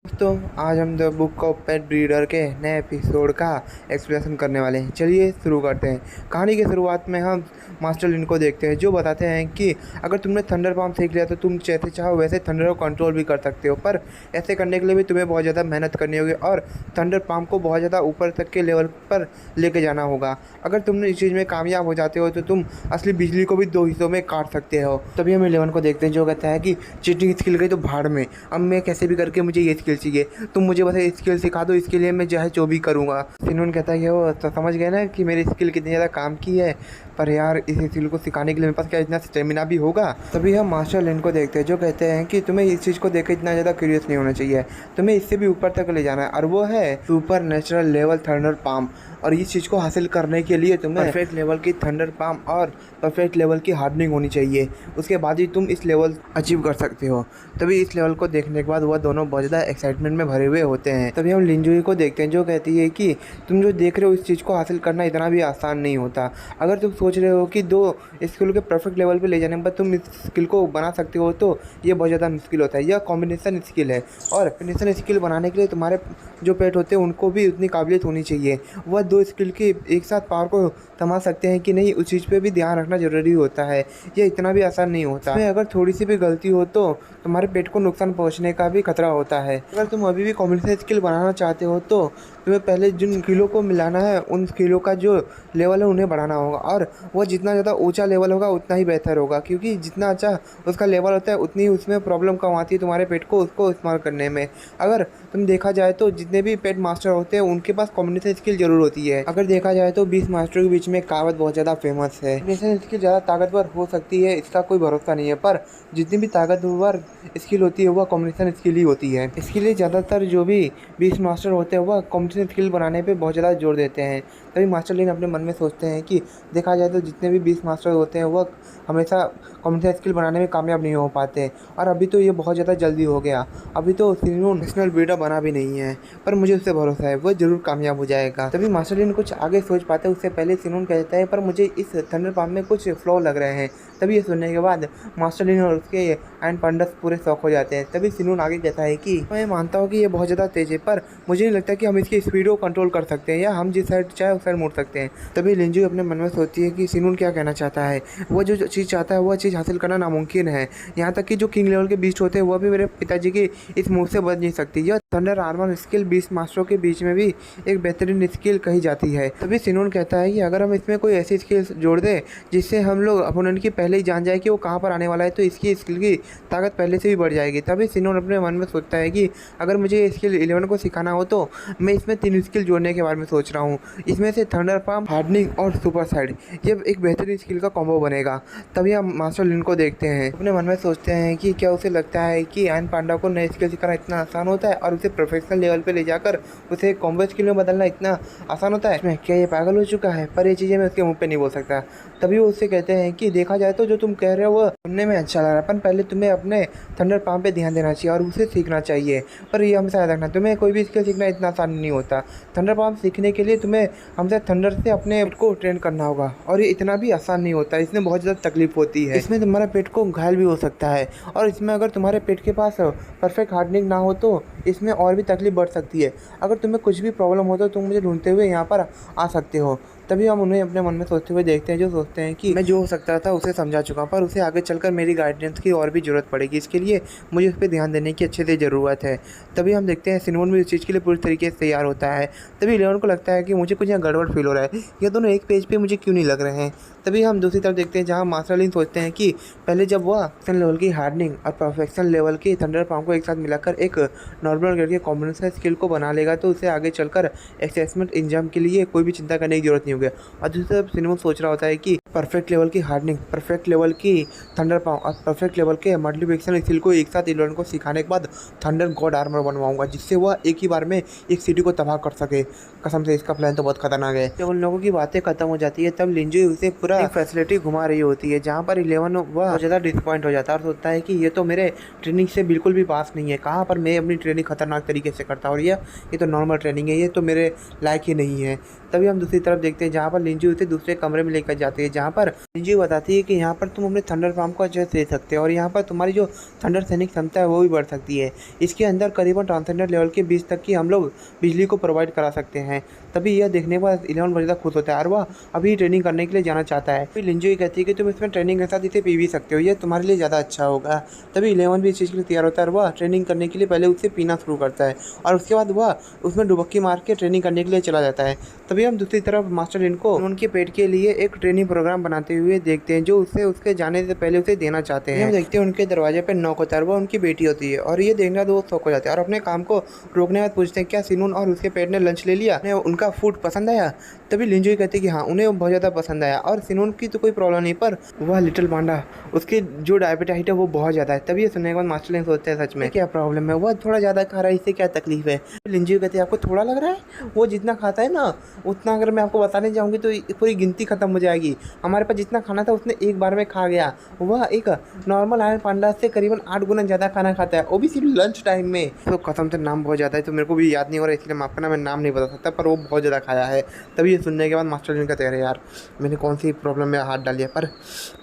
दोस्तों, आज हम the book of pet breeder के नए एपिसोड का एक्सप्लेनेशन करने वाले हैं। चलिए शुरू करते हैं। कहानी की शुरुआत में हम मास्टर लिन को देखते हैं, जो बताते हैं कि अगर तुमने थंडर पाम सीख लिया तो तुम जैसे चाहो वैसे थंडर को कंट्रोल भी कर सकते हो, पर ऐसे करने के लिए भी तुम्हें बहुत ज़्यादा मेहनत करनी होगी और थंडर पाम को बहुत ज़्यादा ऊपर तक के लेवल पर लेके जाना होगा। अगर तुम इस चीज़ में कामयाब हो जाते हो तो तुम असली बिजली को भी दो हिस्सों में काट सकते हो। तभी हम 11 को देखते हैं, जो कहता है कि चीटिंग स्किल गई तो भाड़ में, अब मैं कैसे भी करके मुझे ये स्किल चाहिए, तुम मुझे बस स्किल सिखा दो, इसके लिए मैं चाहे जो भी करूँगा। सिनोन कहता है कि वो तो समझ गए ना कि मेरी स्किल कितनी ज़्यादा काम की है, पर यार इस स्किल को सिखाने के लिए मेरे पास क्या इतना स्टेमिना भी होगा। तभी हम मास्टर लिन को देखते हैं, जो कहते हैं कि तुम्हें इस चीज़ को देख इतना ज़्यादा क्यूरियस नहीं होना चाहिए, तुम्हें इससे भी ऊपर तक ले जाना है, और वो है super natural level thunder palm. और इस चीज़ को हासिल करने के लिए तुम्हें परफेक्ट लेवल की थंडर पाम और परफेक्ट लेवल की हार्डनिंग होनी चाहिए, उसके बाद ही तुम इस लेवल अचीव कर सकते हो। तभी इस लेवल को देखने के बाद वह दोनों बहुत ज़्यादा एक्साइटमेंट में भरे हुए होते हैं। तभी हम लिंजुई को देखते हैं, जो कहती है कि तुम जो देख रहे हो इस चीज़ को हासिल करना इतना भी आसान नहीं होता। अगर तुम सोच रहे हो कि दो स्किल के परफेक्ट लेवल पे ले जाने के बाद तुम इस स्किल को बना सकते हो, तो ये बहुत ज़्यादा मुश्किल होता है। यह कॉम्बिनेशन स्किल है, और कॉम्बिनेशन स्किल बनाने के लिए तुम्हारे जो पेट होते हैं उनको भी उतनी काबिलियत होनी चाहिए। वह दो स्किल की एक साथ पावर को संभाल सकते हैं कि नहीं, उस चीज़ पे भी ध्यान रखना ज़रूरी होता है। यह इतना भी आसान नहीं होता। इसमें अगर थोड़ी सी भी गलती हो तो तुम्हारे पेट को नुकसान पहुंचने का भी खतरा होता है। अगर तुम अभी भी कॉम्बिनेशन स्किल बनाना चाहते हो तो तुम्हें पहले जिन स्किलों को मिलाना है उन स्किलों का जो लेवल है उन्हें बढ़ाना होगा, और वह जितना ज़्यादा ऊंचा लेवल होगा उतना ही बेहतर होगा, क्योंकि जितना अच्छा उसका लेवल होता है उतनी उसमें प्रॉब्लम कम आती है तुम्हारे पेट को उसको इस्तेमाल करने में। अगर तुम देखा जाए तो जितने भी पेट मास्टर होते हैं उनके पास कॉम्बिनेशन स्किल जरूर होती है। अगर देखा जाए तो 20 मास्टरों के बीच में कहावत बहुत ज़्यादा फेमस है, कॉम्बिनेशन स्किल ज़्यादा ताकतवर हो सकती है, इसका कोई भरोसा नहीं है, पर जितनी भी ताकतवर स्किल होती है वह कॉम्बिनेशन स्किल ही होती है। इसके लिए ज़्यादातर जो भी 20 मास्टर होते हैं वह कॉम्बिनेशन स्किल बनाने पे बहुत ज़्यादा जोर देते हैं। तभी मास्टर लिन अपने मन में सोचते हैं कि देखा जाए तो जितने भी 20 मास्टर होते हैं वह हमेशा कॉम्बिनेशन स्किल बनाने में कामयाब नहीं हो पाते, और अभी तो ये बहुत ज़्यादा जल्दी हो गया। अभी तो सिनोन नेशनल ब्रीडर बना भी नहीं है, पर मुझे उससे भरोसा है वह जरूर कामयाब हो जाएगा। तभी मास्टर लिन कुछ आगे सोच पाते उससे पहले सिनोन कहता है, पर मुझे इस थंडर पाम में कुछ फ्लॉ लग रहे हैं। तभी ये सुनने के बाद मास्टर लिन और उसके एंड पंडस पूरे शौक हो जाते हैं। तभी सिनोन आगे कहता है कि मैं मानता हूँ कि ये बहुत ज़्यादा तेज है, पर मुझे नहीं लगता कि हम इसकी स्पीड को कंट्रोल कर सकते हैं, या हम जिस साइड चाहे उस साइड मुड़ सकते हैं। तभी लिंजू अपने मन में सोचती है कि सिनोन क्या कहना चाहता है। वह जो चीज़ चाहता है वह चीज़ हासिल करना नामुमकिन है। यहाँ तक कि जो किंग लेवल के बीस्ट होते हैं वह भी मेरे पिताजी की इस मूव से बच नहीं सकती। यह थंडर आर्मर स्किल 20 मास्टरों के बीच में भी एक बेहतरीन स्किल कही जाती है। तभी सिनोन कहता है कि अगर हम इसमें कोई ऐसी स्किल जोड़ दें जिससे हम लोग अपोनेंट की पहले ही जान जाए कि वो कहाँ पर आने वाला है, तो इसकी स्किल की ताकत पहले से भी बढ़ जाएगी। तभी सिनोन अपने मन में सोचता है कि अगर मुझे स्किल 11 को सिखाना हो तो मैं इसमें 3 स्किल जोड़ने के बारे में सोच रहा हूँ। इसमें से थंडर पाम, हार्डनिंग और सुपर साइड, ये एक बेहतरीन स्किल का कॉम्बो बनेगा। तभी हम मास्टर लिन को देखते हैं, अपने मन में सोचते हैं कि क्या उसे लगता है कि आयन पांडा को नए स्किल सिखाना इतना आसान होता है, और उसे प्रोफेशनल लेवल पे ले जाकर उसे कॉम्बो स्किल में बदलना इतना आसान होता है। क्या ये पागल हो चुका है? पर ये चीज़ें मैं उसके मुंह पे नहीं बोल सकता। तभी वो उससे कहते हैं कि देखा जाए तो जो तुम कह रहे हो वो सुनने में अच्छा लग रहा है, पर पहले तुम्हें अपने थंडर पाम पे ध्यान देना चाहिए और उसे सीखना चाहिए। पर ये हमेशा याद रखना, तुम्हें कोई भी स्किल सीखना इतना आसान नहीं होता। थंडर पाम सीखने के लिए तुम्हें हमसे थंडर से अपने पेट को ट्रेन करना होगा, और ये इतना भी आसान नहीं होता। इसमें बहुत ज़्यादा तकलीफ होती है, इसमें तुम्हारा पेट को घायल भी हो सकता है, और इसमें अगर तुम्हारे पेट के पास परफेक्ट हार्डनिंग ना हो तो इसमें और भी तकलीफ बढ़ सकती है। अगर तुम्हें कुछ भी प्रॉब्लम हो तो तुम मुझे ढूंढते हुए यहाँ पर आ सकते हो। तभी हम उन्हें अपने मन में सोचते हुए देखते हैं, जो सोचते हैं कि मैं जो हो सकता था उसे समझा चुका, पर उसे आगे चलकर मेरी गाइडेंस की और भी ज़रूरत पड़ेगी, इसके लिए मुझे उस पर ध्यान देने की अच्छे से ज़रूरत है। तभी हम देखते हैं सिनोन भी इस चीज़ के लिए पूरी तरीके से तैयार होता है। तभी 11 को लगता है कि मुझे कुछ यहाँ गड़बड़ फील हो रहा है, ये दोनों एक पेज पे मुझे क्यों नहीं लग रहे हैं। तभी हम दूसरी तरफ देखते हैं, जहाँ मास्टर लिन सोचते हैं कि पहले जब वह परफेक्शन लेवल की हार्डनिंग और परफेक्शन लेवल की थंडर पाम को एक साथ मिलाकर एक नॉर्मल ग्रेड के कॉम्बिनेशन स्किल को बना लेगा तो उसे आगे चलकर एक्सेसमेंट एग्जाम के लिए कोई भी चिंता करने की जरूरत नहीं होगी। और दूसरी तरफ सिनोन सोच रहा होता है कि परफेक्ट लेवल की हार्डनिंग, परफेक्ट लेवल की थंडर पाम और परफेक्ट लेवल के मल्टीप्लिकेशन स्किल को एक साथ 11 को सिखाने के बाद थंडर गॉड आर्मर बनवाऊंगा, जिससे वह एक ही बार में एक सिटी को तबाह कर सके। कसम से इसका प्लान तो बहुत खतरनाक है। जब उन लोगों की बातें खत्म हो जाती है तब लिंजू उसे पूरा एक फैसिलिटी घुमा रही होती है, जहाँ पर 11 वह ज़्यादा डिसपॉइंट हो जाता है और सोचता है कि ये तो मेरे ट्रेनिंग से बिल्कुल भी पास नहीं है। कहाँ पर मैं अपनी ट्रेनिंग खतरनाक तरीके से करता हूँ, और ये तो नॉर्मल ट्रेनिंग है, ये तो मेरे लायक ही नहीं है। तभी हम दूसरी तरफ देखते हैं, जहाँ पर लिंजू उसे दूसरे कमरे में लेकर जाते हैं, जहाँ पर लिंजी बताती है कि यहाँ पर तुम अपने थंडर फार्म को अच्छे से दे सकते हो और यहाँ पर तुम्हारी जो थंडर सैनिक क्षमता है वो भी बढ़ सकती है। इसके अंदर करीबन ट्रांसेंडर लेवल के 20 तक की हम लोग बिजली को प्रोवाइड करा सकते हैं। तभी यह देखने के बाद 11 बजे तक खुश होता है और वह अभी ट्रेनिंग करने के लिए जाना चाहता है। फिर लिंजी कहती है कि तुम इसमें ट्रेनिंग के साथ इसे पी भी सकते हो, यह तुम्हारे लिए ज़्यादा अच्छा होगा। तभी 11 भी इस चीज़ के लिए तैयार होता है और वह ट्रेनिंग करने के लिए पहले उससे पीना शुरू करता है और उसके बाद वह उसमें डुबक्की मार के ट्रेनिंग करने के लिए चला जाता है। तभी हम दूसरी तरफ मास्टर लिन को उनके पेट के लिए एक ट्रेनिंग प्रोग्राम बनाते हुए देखते हैं जो उससे उसके जाने से पहले उसे देना चाहते हैं। हम देखते हैं उनके दरवाजे पर नॉक होता है, वो उनकी बेटी होती है और ये देखना तो वो शौक हो जाते हैं और अपने काम को रोकने के बाद पूछते हैं क्या सिनून और उसके पेट ने लंच ले लिया, उन्हें उनका फूड पसंद आया। तभी लिंजोई कहते हैं कि हाँ उन्हें बहुत ज़्यादा पसंद आया और सिनून की तो कोई प्रॉब्लम नहीं, पर वह लिटिल पांडा उसके जो डायबिटाइट है वो बहुत ज़्यादा है। तभी ये सुनने के बाद मास्टर लिन सोचते हैं सच में क्या प्रॉब्लम है, वह थोड़ा ज़्यादा खा रहा है, इससे क्या तकलीफ है। लिंजोई कहते हैं आपको थोड़ा लग रहा है, वो जितना खाता है ना उतना अगर मैं आपको बताने जाऊँगी तो पूरी गिनती खत्म हो जाएगी। हमारे पास जितना खाना था उसने एक बार में खा गया। वह एक नॉर्मल आयरन पांडा से करीबन 8 गुना ज़्यादा खाना खाता है, वो भी सिर्फ लंच टाइम में। तो कसम से नाम बहुत ज़्यादा है तो मेरे को भी याद नहीं हो रहा, इसलिए माफ करना मैं नाम नहीं बता सकता, पर वो बहुत ज़्यादा खाया है। तभी ये सुनने के बाद मास्टर लिन कहते हैं यार मैंने कौन सी प्रॉब्लम में हाथ डाल लिया, पर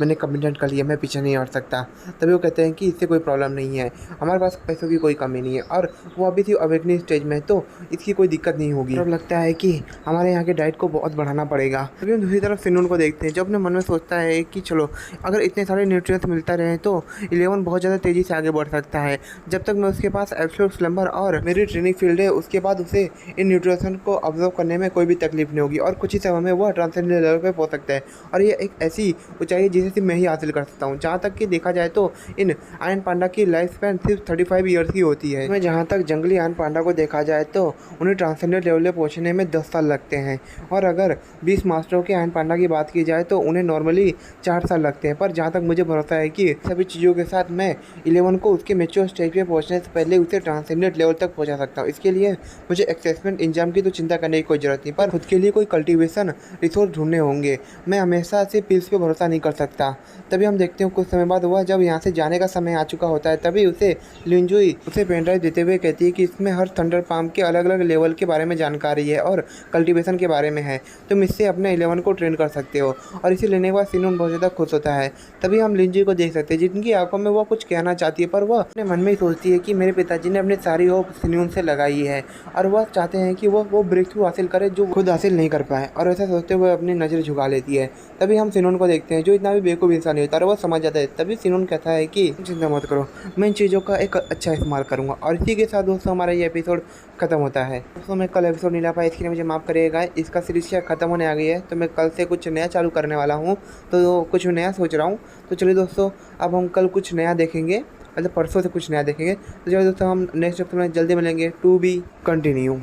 मैंने कमिटमेंट कर लिया, मैं पीछे नहीं हट सकता। तभी वो कहते हैं कि इससे कोई प्रॉब्लम नहीं है, हमारे पास पैसों की कोई कमी नहीं है और वो अभी थी अवेकनिंग स्टेज में तो इसकी कोई दिक्कत नहीं होगी। अब लगता है कि हमारे यहाँ के डाइट को बहुत बढ़ाना पड़ेगा। तभी हम दूसरी तरफ सिनून को देखते हैं जो अपने मन में सोचता है कि चलो अगर इतने सारे न्यूट्रिएंट्स मिलता रहे तो 11 बहुत ज़्यादा तेज़ी से आगे बढ़ सकता है। जब तक मैं उसके पास एब्सोल्यूट स्लंबर और मेरी ट्रेनिंग फील्ड है उसके बाद उसे इन न्यूट्रिशन को ऑब्जर्व करने में कोई भी तकलीफ नहीं होगी और कुछ ही समय में वह ट्रांसेंडेंटल लेवल पर पहुँच सकता है और ये एक ऐसी ऊंचाई है जिसे सिर्फ मैं ही हासिल कर सकता हूँ। जहाँ तक कि देखा जाए तो इन आयरन पांडा की लाइफ स्पैन सिर्फ 35 ईयर्स की होती है। मैं जहाँ तक जंगली आयरन पांडा को देखा जाए तो उन्हें ट्रांसेंडेंटल लेवल पर पहुँचने में 10 साल लगते हैं और अगर 20 मास्टरों के आयरन पांडा की बात की जाए तो उन्हें नॉर्मली 4 साल लगते हैं। पर जहाँ तक मुझे भरोसा है कि सभी चीज़ों के साथ मैं 11 को उसके मेच्योर स्टेज पे पहुँचने से पहले उसे ट्रांसेंडेंट लेवल तक पहुँचा सकता हूँ। इसके लिए मुझे एक्सेसमेंट इंजाम की तो चिंता करने की कोई ज़रूरत नहीं, पर खुद के लिए कोई कल्टीवेशन रिसोर्स ढूंढने होंगे। मैं हमेशा से पिल्स पे भरोसा नहीं कर सकता। तभी हम देखते हैं कुछ समय बाद वह जब यहाँ से जाने का समय आ चुका होता है तभी उसे लिंजुई उसे पेन ड्राइव देते हुए कहती है कि इसमें हर थंडर पाम के अलग अलग लेवल के बारे में जानकारी है और कल्टीवेशन के बारे में है। तुम इससे अपने 11 को ट्रेन कर सकते हो और इसे लेने के बाद सिनून बहुत ज़्यादा खुश होता है। तभी हम लिंजी को देख सकते हैं जिनकी आंखों में वो कुछ कहना चाहती है पर वह अपने मन में ही सोचती है कि मेरे पिताजी ने अपनी सारी होप सिनून से लगाई है और वह चाहते हैं कि वो ब्रेक थ्रू हासिल करे जो खुद हासिल नहीं कर पाए और ऐसा सोचते हुए अपनी नज़र झुका लेती है। तभी हम सिनून को देखते हैं जो इतना भी बेवकूफ़ इंसान नहीं होता और वह समझ जाता है। तभी सिनून कहता है कि चिंता मत करो, मैं इन चीज़ों का एक अच्छा इस्तेमाल करूँगा। और इसी के साथ दोस्तों हमारा ये एपिसोड खत्म होता है। दोस्तों मैं कल एपिसोड नहीं ला पाया, इसके लिए मुझे माफ़ करिएगा। इसका सीरीज खत्म होने आ गई है तो मैं कल से कुछ नया चालू करने वाला हूँ, तो कुछ नया सोच रहा हूँ। तो चलिए दोस्तों अब हम कल कुछ नया देखेंगे, मतलब परसों से कुछ नया देखेंगे। तो चलिए दोस्तों हम नेक्स्ट एपिसोड में जल्दी मिलेंगे। To be continue.